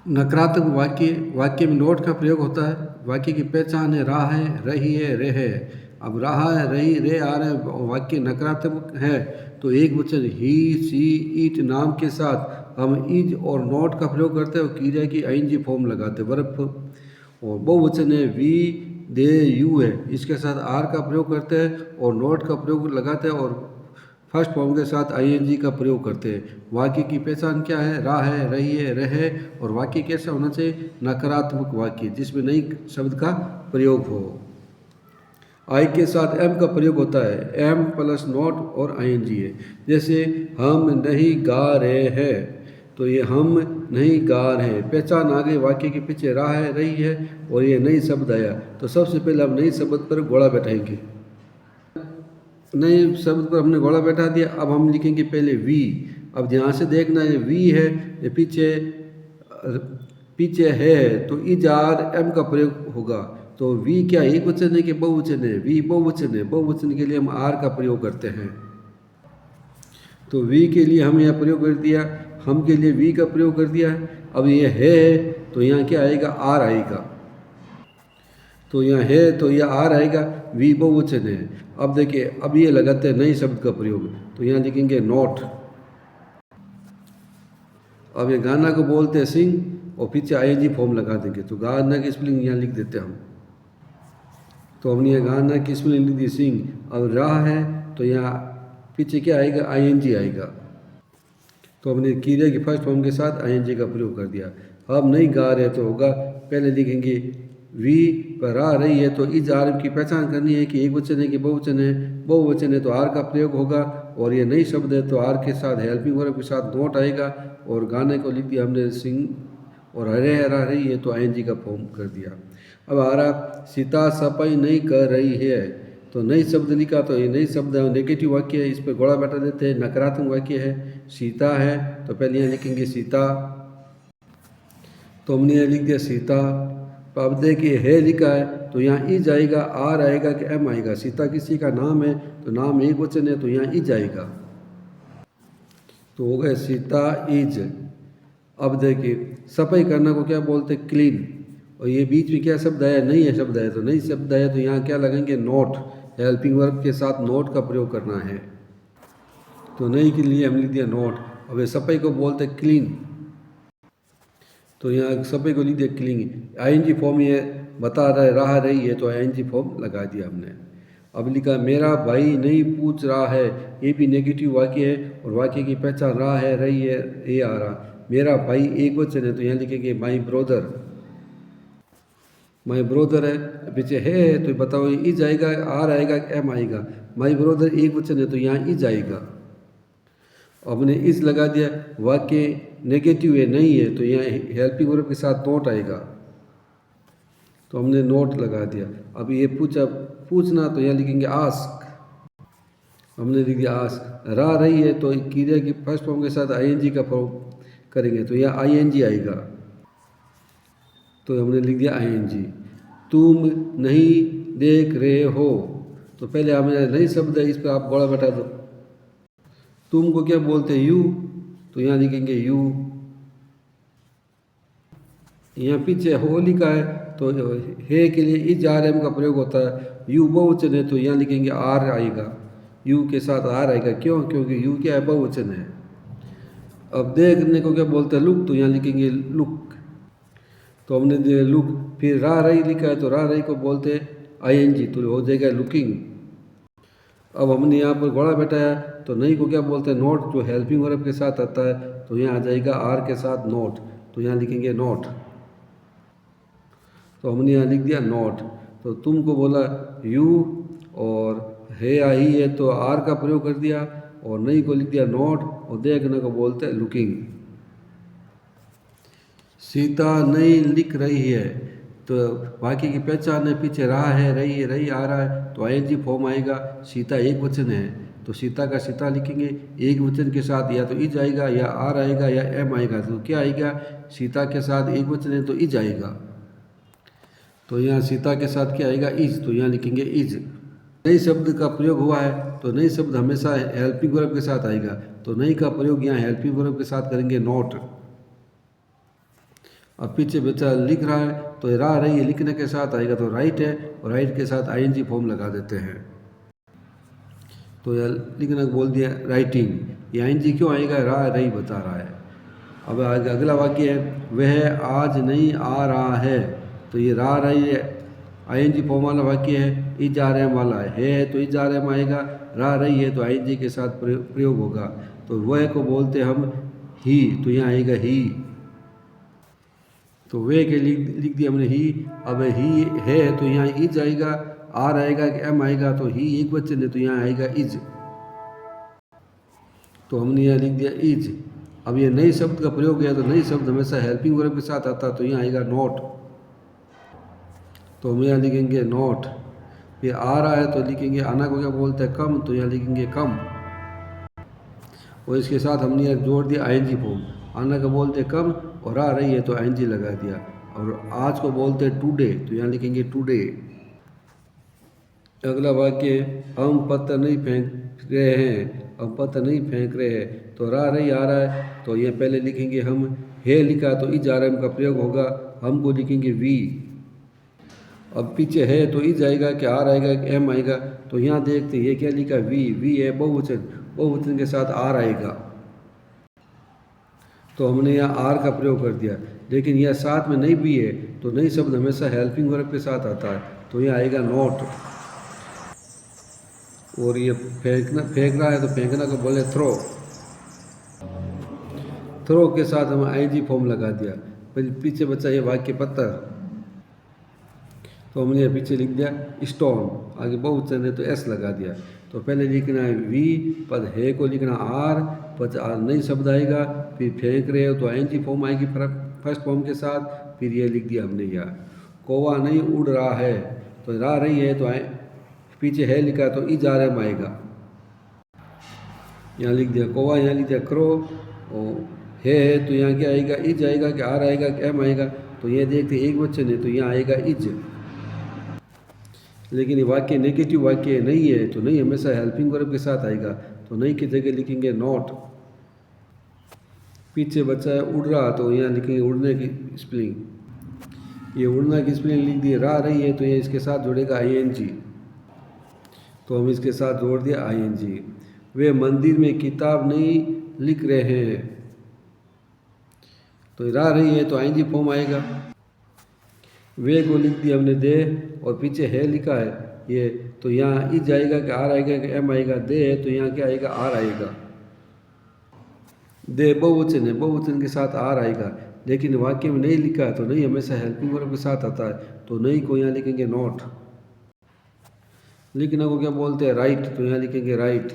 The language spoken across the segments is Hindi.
नकारात्मक वाक्य में नोट का प्रयोग होता है। वाक्य की पहचान है राह है, रही है, रे है। अब राह है, रही, रे आ रहे हैं, वाक्य नकारात्मक है तो एक वचन ही, सी, इट नाम के साथ हम इज और नोट का प्रयोग करते हैं और क्रिया की आईएनजी फॉर्म लगाते हैं, वर्ब। और बहुवचन है वी, दे, यू है, इसके साथ आर का प्रयोग करते हैं और नोट का प्रयोग लगाते हैं और फर्स्ट फॉर्म के साथ आईएनजी का प्रयोग करते हैं। वाक्य की पहचान क्या है? राह है, रही है, रहे। और वाक्य कैसा होना चाहिए? नकारात्मक वाक्य जिसमें नई शब्द का प्रयोग हो। आई के साथ एम का प्रयोग होता है, एम प्लस नॉट और आईएनजी है। जैसे हम नहीं गा रहे हैं, तो ये हम नहीं गा रहे हैं, पहचान आ गई। वाक्य के पीछे राह है, रही है और ये नई शब्द आया, तो सबसे पहले हम नई शब्द पर घोड़ा बैठाएंगे। नए शब्द पर हमने घोड़ा बैठा दिया। अब हम लिखेंगे पहले वी। अब यहाँ से देखना है वी है, ये पीछे है तो इज आर एम का प्रयोग होगा। तो वी क्या एक वचन है कि बहुवचन है? वी बहुवचन है। बहुवचन के लिए हम आर का प्रयोग करते हैं। तो वी के लिए हम यहाँ प्रयोग कर दिया, हम के लिए वी का प्रयोग कर दिया है। अब ये है तो यहाँ क्या आएगा? आर आएगा। तो यहाँ है तो यह आर आएगा, वी बहुवचन है। अब देखिए, अब ये लगाते हैं नए शब्द का प्रयोग, तो यहाँ लिखेंगे नॉट। अब ये गाना को बोलते हैं सिंग और पीछे आईएनजी फॉर्म लगा देंगे, तो गाना की स्पेलिंग यहाँ लिख देते हैं हम। तो हमने ये गाना की स्पेलिंग लिख दी सिंग। अब राह है तो यहाँ पीछे क्या आएगा? आईएनजी आएगा। तो हमने क्रिया की फर्स्ट फॉर्म के साथ आईएनजी का प्रयोग कर दिया। अब नहीं गा रहे तो होगा, पहले लिखेंगे वी पर आ रही है तो इज आर की पहचान करनी है कि एक वचन है कि बहुवचन है। बहुवचन है तो आर का प्रयोग होगा और ये नई शब्द है तो आर के साथ हेल्पिंग वर्ब के साथ नोट आएगा। और गाने को लिख दिया हमने सिंग, और हरे हरा रही है तो आईएनजी का फॉर्म कर दिया। अब आ रहा सीता सफाई नहीं कर रही है, तो नई शब्द लिखा तो ये नई शब्द है, नेगेटिव वाक्य है, इस पर घोड़ा बैठा देते हैं, नकारात्मक वाक्य है। सीता है तो पहले यहाँ लिखेंगे सीता, तो हमने यहाँ लिख दिया सीता। अब देखिए है लिखा है तो यहाँ इज आएगा, आर आएगा कि एम आएगा। सीता किसी का नाम है तो नाम एक वचन है तो यहाँ इज आएगा, तो हो गया सीता इज। अब देखिए सफाई करना को क्या बोलते? क्लीन। और ये बीच में क्या शब्द आया? नहीं है शब्द आया, तो नहीं शब्द आया तो यहाँ क्या लगेंगे? नोट। हेल्पिंग वर्ब के साथ नोट का प्रयोग करना है, तो नहीं के लिए हम लिख दिया नोट। अब ये सफाई को बोलते क्लीन, तो यहाँ सफाई को लिख दिया क्लीन। आईएनजी फॉर्म ये बता रहा है राह रही है तो आईएनजी फॉर्म लगा दिया हमने। अब लिखा मेरा भाई नहीं पूछ रहा है, ये भी नेगेटिव वाक्य है और वाक्य की पहचान राह है, रही है, ये आ रहा। मेरा भाई एक वचन है तो यहाँ लिखेंगे माई ब्रोदर। माई ब्रोदर है, पीछे है तो बताओ इज आएगा, आर आएगा, एम आएगा। माई ब्रोदर एक वचन है तो यहाँ इज आएगा। हमने इज लगा दिया, वाक्य नेगेटिव है, नहीं है, तो यहाँ हेल्पिंग वर्ब के साथ नोट आएगा, तो हमने नोट लगा दिया। अब ये पूछना तो यहाँ लिखेंगे आस्क, हमने लिख दिया आस्क। राह रही है तो क्रिया की फर्स्ट फॉर्म के साथ आईएनजी का फॉर्म करेंगे तो यहाँ आईएनजी आएगा, तो हमने लिख दिया आईएनजी। तुम नहीं देख रहे हो, तो पहले हमें नई शब्द है, इस पर आप घोड़ा बैठा दो। तुम को क्या बोलते हैं? यू, तो यहाँ लिखेंगे यू। यहाँ पीछे हो लिखा है तो है के लिए इज आर एम का प्रयोग होता है। यू बहुवचन है तो यहाँ लिखेंगे आर आएगा, यू के साथ आर आएगा। क्यों? क्योंकि यू क्या है? बहुवचन है। अब देखने को क्या बोलते हैं? लुक, तो यहाँ लिखेंगे लुक, तो हमने दिया लुक। फिर राह रही लिखा है तो राह रही को बोलते हैं आईएनजी, तो हो जाएगा लुकिंग। अब हमने यहाँ पर घोड़ा बैठाया तो नहीं को क्या बोलते हैं? नोट, जो हेल्पिंग वर्ब के साथ आता है तो यहाँ आ जाएगा आर के साथ नोट, तो यहाँ लिखेंगे नोट, तो हमने यहाँ लिख दिया नोट। तो तुमको बोला यू और है आई है तो आर का प्रयोग कर दिया और नहीं को लिख दिया नोट और देखने को बोलते हैं लुकिंग। सीता नहीं लिख रही है, तो वाक्य की पहचान है पीछे राह है, रही है, रही आ रहा है तो आईएनजी फॉर्म आएगा। सीता एक वचन है तो सीता का सीता लिखेंगे एक वचन के साथ, या तो इज आएगा या आर आएगा या एम आएगा। तो क्या आएगा? सीता के साथ एक वचन है तो इज आएगा, तो यहाँ सीता के साथ क्या आएगा? इज, तो यहाँ लिखेंगे इज। नई शब्द का प्रयोग हुआ है तो नई शब्द हमेशा हेल्पिंग वर्ब के साथ आएगा, तो नई का प्रयोग यहाँ हेल्पिंग वर्ब के साथ करेंगे नोट। अब पीछे बच्चा लिख रहा है तो रहा रही है लिखने के साथ आएगा तो राइट है, और राइट के साथ आईएनजी फॉर्म लगा देते हैं। तो यह लिखना बोल दिया राइटिंग, ये आईएनजी क्यों आएगा, रहा रही बता रहा है। अब आगे अगला वाक्य है वह आज नहीं आ रहा है, तो ये रहा रही है आईएनजी फॉर्म वाला वाक्य है। इज आ रहे वाला है तो इज आ रहे में आएगा, रहा रही है तो आईएनजी के साथ प्रयोग होगा। तो वह को बोलते हम ही, तो यहाँ आएगा ही। तो वे के लिख दिया हमने ही। अब ही है तो यहाँ इज आएगा, आर आएगा कि एम आएगा, तो ही एक वचन है तो यहाँ आएगा इज। तो हमने यहाँ लिख दिया इज। अब ये नए शब्द का प्रयोग है तो नए शब्द हमेशा हेल्पिंग वर्ब के साथ आता है, तो यहाँ आएगा नॉट। तो हम यहाँ लिखेंगे नॉट। ये आ रहा है तो लिखेंगे आना को क्या बोलते हैं कम, तो यहाँ लिखेंगे कम। और इसके साथ हमने यहाँ जोड़ दिया आईएनजी फॉर्म। आना को बोलते हैं कम और आ रही है तो आईएनजी लगा दिया। और आज को बोलते हैं टुडे, तो यहाँ लिखेंगे टुडे। अगला वाक्य हम पत्थर नहीं फेंक रहे हैं, हम पत्थर नहीं फेंक रहे हैं, तो रहा रही आ रहा है तो ये पहले लिखेंगे हम। है लिखा तो इज आ रहा है का प्रयोग होगा, हम को लिखेंगे वी। अब पीछे है तो इज आएगा कि आर आएगा कि एम आएगा, तो यहाँ देखते ये क्या लिखा वी। वी है बहुवचन, बहुवचन के साथ आर आएगा, तो हमने यहाँ आर का प्रयोग कर दिया। लेकिन यह साथ में नहीं भी है तो नई शब्द हमेशा हेल्पिंग वर्ब के साथ आता है, तो यह आएगा नॉट। और ये फेंक रहा है तो फेंकना को बोले थ्रो। थ्रो के साथ हम आईएनजी फॉर्म लगा दिया। पीछे बचा ये वाक्य पत्थर, तो हमने पीछे लिख दिया स्टोन। आगे बहुवचन है तो एस लगा दिया। तो पहले लिखना है वी, पद है को लिखना आर, पद आर नई शब्द आएगा, फिर फेंक रहे हो तो आईएनजी फॉर्म आएगी फर्स्ट फॉर्म के साथ, फिर ये लिख दिया हमने यहाँ। कौवा नहीं उड़ रहा है, तो रहा रही है तो पीछे है लिखा तो इज आ रहा में आएगा, यहाँ लिख दिया कौवा, यहाँ लिख दिया क्रो। और है तो यहाँ क्या आएगा इज आएगा कि आर आएगा कि एम आएगा, तो ये देखते एक वचन है तो यहाँ आएगा इज। लेकिन ये वाक्य नेगेटिव वाक्य नहीं है तो नहीं हमेशा हेल्पिंग वर्ब के साथ आएगा, तो नहीं की जगह लिखेंगे नॉट। पीछे बच्चा है उड़ रहा, तो यहाँ लिखेंगे उड़ने की स्पेलिंग। ये उड़ना की स्पेलिंग लिख दी, रहा रही है तो ये इसके साथ जुड़ेगा आईएनजी, तो हम इसके साथ जोड़ दिया आईएनजी। वे मंदिर में किताब नहीं लिख रहे हैं, तो रहा रही है तो आईएनजी फॉर्म आएगा। वे को लिख दिया हमने दे, और पीछे है लिखा है ये, तो यहाँ इज आएगा कि आर आएगा कि एम आएगा। दे है तो यहाँ क्या आएगा आर आएगा। दे बहुवचन है, बहुवचन के साथ आर आएगा, लेकिन वाक्य में नहीं लिखा है तो नहीं हमेशा हेल्पिंग वर्ब के साथ आता है, तो नहीं को यहाँ लिखेंगे नॉट। लिखना को क्या बोलते हैं राइट, तो यहाँ लिखेंगे राइट।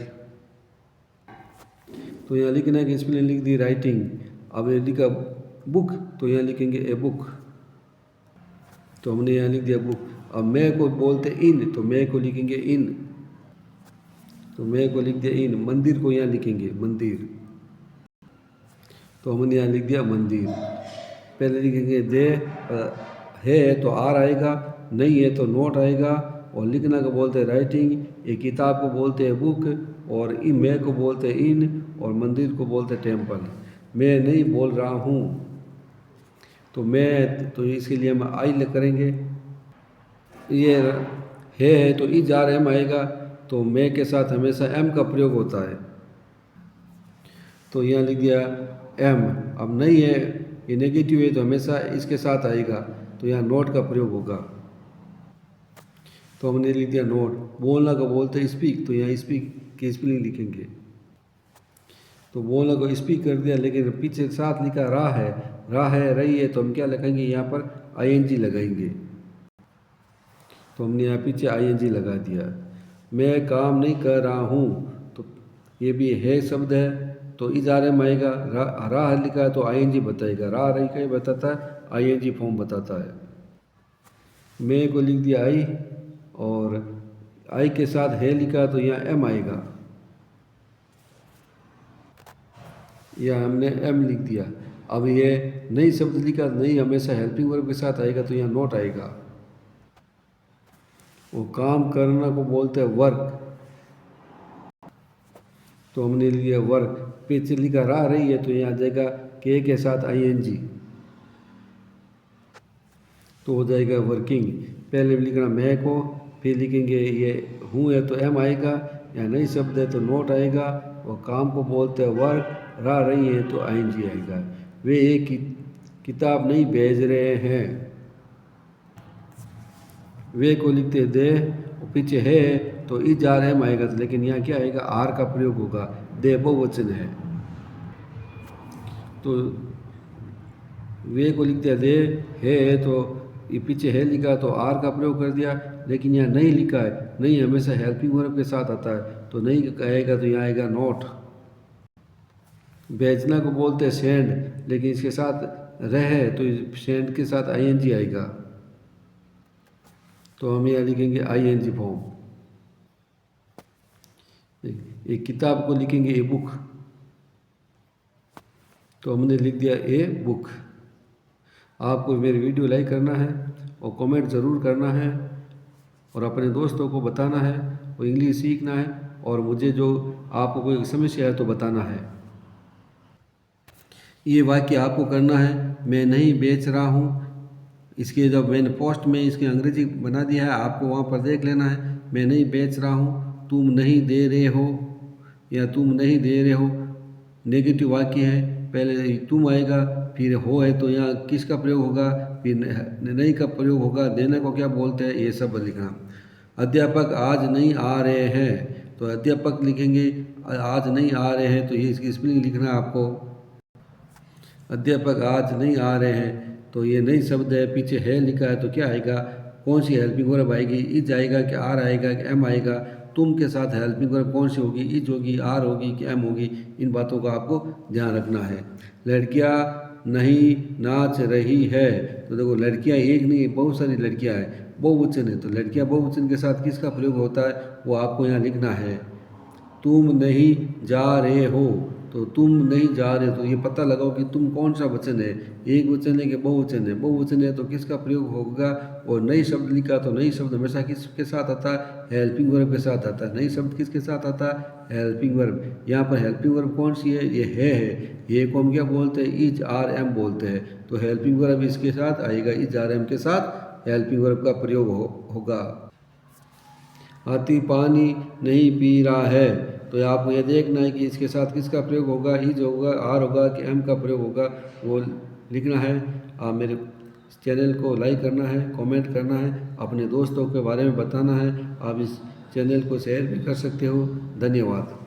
तो यहाँ लिखना की स्पेलिंग लिख दी राइटिंग। अब ये लिखा बुक, तो यहाँ लिखेंगे ए बुक, तो हमने यहाँ लिख दिया बुक। अब मैं को बोलते इन, तो मैं को लिखेंगे इन, तो मैं को लिख दिया इन। मंदिर को यहाँ लिखेंगे मंदिर, तो हमने यहाँ लिख दिया मंदिर। पहले लिखेंगे दे है तो आर आएगा, नहीं है तो नोट आएगा। और लिखना को बोलते हैं राइटिंग, ये किताब को बोलते हैं बुक, और इन मैं को बोलते हैं इन, और मंदिर को बोलते हैं टेम्पल। मैं नहीं बोल रहा हूँ, तो मैं, तो इसके लिए हम आई करेंगे। ये है तो इज आर एम आएगा, तो मैं के साथ हमेशा एम का प्रयोग होता है, तो यहाँ लिख दिया एम। अब नहीं है ये नेगेटिव है तो हमेशा इसके साथ आएगा, तो यहाँ नोट का प्रयोग होगा, तो हमने लिख दिया नोट। बोलना को बोलते हैं स्पीक, तो यहाँ स्पीक की स्पेलिंग लिखेंगे, तो बोलना को स्पीक कर दिया, लेकिन पीछे साथ लिखा रहा है रही है, तो हम क्या लिखेंगे यहाँ पर आईएनजी लगाएंगे, तो हमने यहाँ पीछे आईएनजी लगा दिया। मैं काम नहीं कर रहा हूँ, तो ये भी है शब्द है तो इज आर एम आएगा। राह लिखा है तो आईएनजी बताएगा, राह रही का बताता है, आईएनजी फॉर्म बताता है। मैं को लिख दिया आई, और आई के साथ है लिखा तो यहाँ एम आएगा, या हमने एम लिख दिया। अब ये नई शब्द लिखा, नई हमेशा हेल्पिंग वर्ब के साथ आएगा, तो यहाँ नोट आएगा। वो काम करना को बोलते हैं वर्क, तो हमने लिया वर्क। पीछे लिखा रहा रही है तो यहाँ आ जाएगा के साथ आईएनजी। तो हो जाएगा वर्किंग। पहले लिखना मैं को, फिर लिखेंगे ये हूँ है तो एम आएगा, या नई शब्द है तो नोट आएगा, और काम को बोलते हैं वर्क, रह रही है तो आईएनजी आएगा। वे एक किताब नहीं भेज रहे हैं, वे को लिखते दे, और पीछे है तो इज आर एम आएगा, लेकिन यहाँ क्या आएगा, आर का प्रयोग होगा, दे बहुवचन है। तो वे को लिखते दे, है तो ये पीछे है लिखा तो आर का प्रयोग कर दिया, लेकिन यहाँ नहीं लिखा है, नहीं हमेशा हेल्पिंग वर्ब के साथ आता है, तो नहीं आएगा तो यहाँ आएगा नोट। भेजना को बोलते हैं सेंड, लेकिन इसके साथ रहे तो सेंड के साथ आईएनजी आएगा, तो हम यहाँ लिखेंगे आईएनजी फॉर्म। एक किताब को लिखेंगे ए बुक, तो हमने लिख दिया ए बुक। आपको मेरी वीडियो लाइक करना है और कमेंट ज़रूर करना है, और अपने दोस्तों को बताना है, और इंग्लिश सीखना है, और मुझे जो आपको कोई समस्या है तो बताना है। ये वाक्य आपको करना है, मैं नहीं बेच रहा हूँ। इसके जब मैंने पोस्ट में इसकी अंग्रेजी बना दिया है, आपको वहाँ पर देख लेना है। मैं नहीं बेच रहा हूँ, तुम नहीं दे रहे हो, या तुम नहीं दे रहे हो नेगेटिव वाक्य है, पहले तुम आएगा, फिर हो है तो यहाँ किसका प्रयोग होगा, फिर नहीं का प्रयोग होगा, देने को क्या बोलते हैं, ये सब लिखना। अध्यापक आज नहीं आ रहे हैं, तो अध्यापक लिखेंगे, आज नहीं आ रहे हैं तो ये इसकी स्पेलिंग लिखना आपको। अध्यापक आज नहीं आ रहे हैं तो ये नई शब्द है, पीछे है लिखा है, तो क्या आएगा, कौन सी हेल्पिंग वर्ब आएगी, इज आएगा कि आर आएगा कि एम आएगा। तुम के साथ हेल्पिंग वर्ब कौन सी होगी, इज होगी, आर होगी कि एम होगी, इन बातों का आपको ध्यान रखना है। लड़कियां नहीं नाच रही है, तो देखो लड़कियां एक नहीं, बहुत सारी लड़कियां हैं, बहुवचन है, तो लड़कियां बहुवचन के साथ किसका प्रयोग होता है वो आपको यहाँ लिखना है। तुम नहीं जा रहे हो, तो तुम नहीं जा रहे, तो ये पता लगाओ कि तुम कौन सा वचन है, एक वचन है कि बहुवचन है। बहुवचन है तो किसका प्रयोग होगा, और नई शब्द लिखा तो नई शब्द हमेशा किसके साथ आता है, हेल्पिंग वर्ब के साथ आता है। नई शब्द किसके साथ आता है, हेल्पिंग वर्ब। यहाँ पर हेल्पिंग वर्ब कौन सी है, ये है, ये को हम क्या बोलते हैं, इज आर एम बोलते हैं, तो हेल्पिंग वर्ब इसके साथ आएगा, इज आर एम के साथ हेल्पिंग वर्ब का प्रयोग होगा। हाथी पानी नहीं पी रहा है, तो आपको यह देखना है कि इसके साथ किसका प्रयोग होगा, इज होगा, आर होगा कि एम का प्रयोग होगा, वो लिखना है। आप मेरे चैनल को लाइक करना है, कमेंट करना है, अपने दोस्तों के बारे में बताना है। आप इस चैनल को शेयर भी कर सकते हो। धन्यवाद।